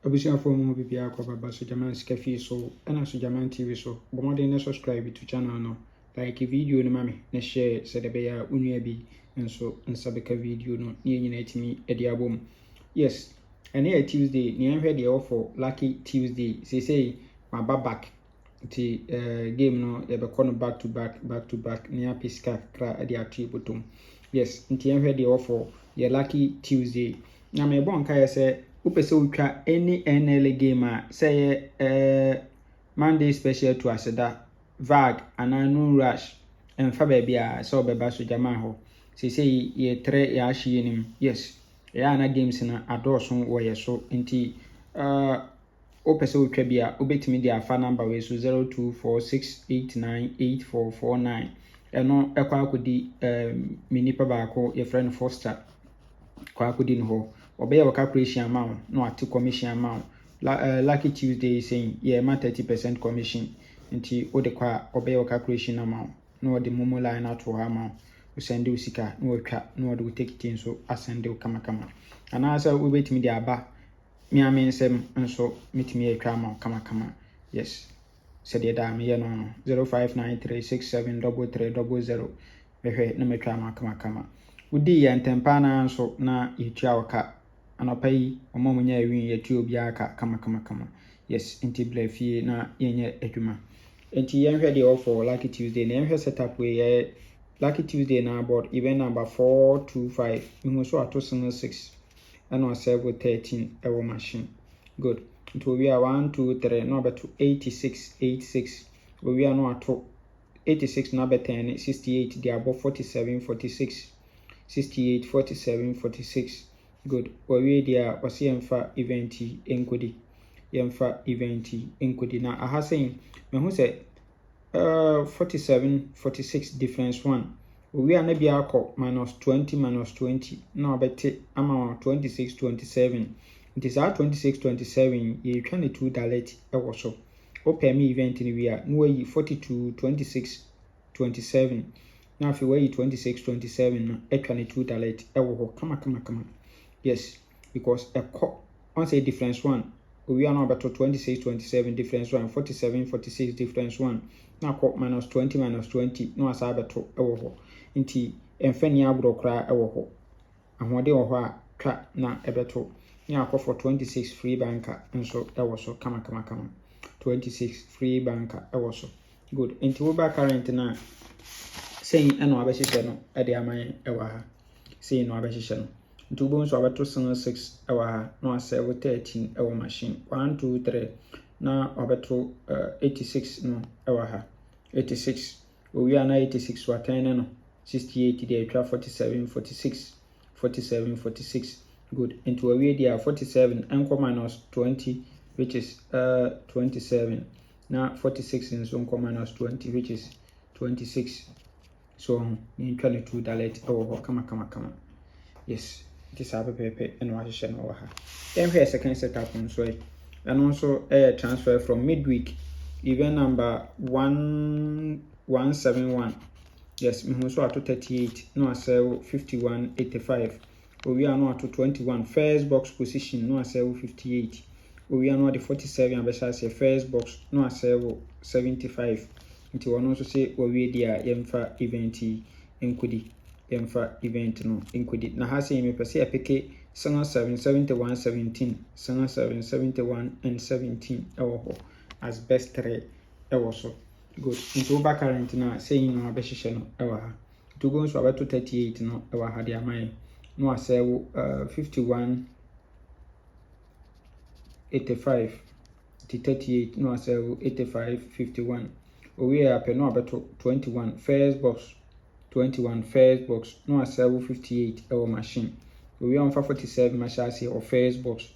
Abusia for more bibia kwa baba so Jaman Scafi so and so Jaman TV so but na subscribe to channel no like video no mami na share so the beya unua bi nso nsabeka video no ne nyina etimi edi abom. Yes, and here Tuesday ni enhwe de offer lucky Tuesday say my back the game no e be no back to back ni apiska kra edi atu botom. Yes, nti enhwe de offer ye lucky Tuesday na me bon kai say upese utwa any NL game say Monday special to aseda vag ananu rush emfa baby a so beba so jama ho say ye tre ya hye nim. Yes, ya na games na adoso wo ye so nti upese utwa bia obetimi dia afa number we so 0246898449 eno ekwa akodi minipa baako ye friend Foster kwa akodi no ho obey calculation amount no ati commission amount lucky Tuesday saying yeah ma 30% commission nti o de kwa obey calculation amount no de momo line out for amount we send you sika no twa no de take tin so asend you kama ana asa we betimi de aba mi amensem nso mitimi atwa amount kama. Yes, said the da me no 0593673300 behwe na metwa amount kama udi ya ntempa na nso na yitua waka anapai omo munya ewin yetu obi aka kama. Yes, inti blefie na yenye adwuma enti yenhwe de offer lucky Tuesday na yenhwe setup we lucky Tuesday na about event number 425 mihu so ato 6 and on serve 13 ewo machine. Good, it will be a 1 2 3 no beto 86 we are no ato 86 number 10 68 they above 47 46 68 47 46. Good, we there was yemfa event enkodi na aha saying me who say 47 46 difference 1 we are na bia akọ -20 na obete ama 26 27 it is our 26 27 ye twa 2 dalet e wo so o pay me event ni we are no way 42 26 27 na afi way 26 27 no etwa 2 dalet e wo ho kama. Yes, because a on say difference 1 we are now about 26 27 difference 1 47 46 difference 1 na ko -20 no asa abeto e wo ho nti emfani abro kra e wo ho ahode wo ho a twa na ebeto ni akọ for 26 free banker nso e wo so kama 26 free banker e wo so. Good, nti wo ba current na saying eno abehye no e de aman e wa ha saying no abehye no nti ubon so abeto 6 e wa ha no asave 13 e wo machine 1 2 3 na abeto 86 no e wa ha 86 we are na 86 wa 10 no 68 dey twa 47 46. Good, into a way there 47 enko minus 20 which is 27 now 46 in so enko minus 20 which is 26 so in 22 dalet oh kama. Yes, it is a pepe and what is no ha then here second setup on so and also a transfer from midweek event number 1171. Yes, me so ato 38 no asell 5185 we are no ato 21 first box position no asell 58 we are no the 47 abesha say first box no asell 75 nti one also say we dia yemfa event enkodi yemfa event no enkodi na ha say me pese apeke 7 71 17 7 71 and 17 ewo ho as best 3 ewo so. Good, into back current na saying no abehye no ewa ha to go so about 38 no ewa ha dia man no asell 51 85 to 38 no asell 85 51 we are pe no about 21 first box no asell 58 ewa machine we are on 47 machine or first box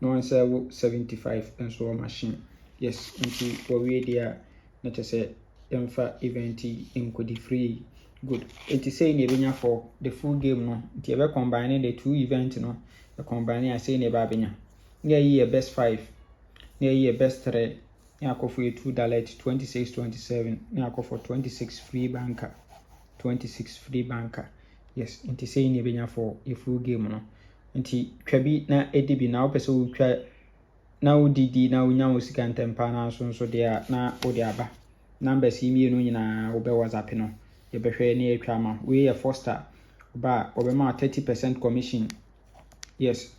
no asell 75 and so machine. Yes, into we there not to say emfa event enkodi free. Good, it is saying ebenya for the full game no nti ebe combine the two event no the combine I say ne ba benya na yi best 5 na yi best 3 na akọ for 2 dalet 26 27 na akọ for 26 free banker. Yes, nti saying ebenya for a full game no nti twa bi na edibi na opese wo twa na wodidi na wonya wo sika ntempa na so de na wode aba numbers yi mienu nyina wo be WhatsApp no ye behwe ne atwa ma we ye foster ba obema 30% commission. Yes,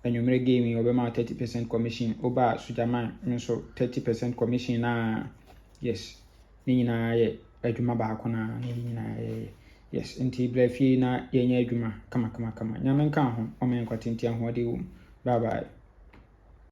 enwumere game obema 30% commission oba sujaman nso 30% commission na yes ni nyina ye adwuma ba akona ni nyina yes nti blafie na yenya adwuma kama nyame nka ho o men kwatenti ahode wo. Bye bye.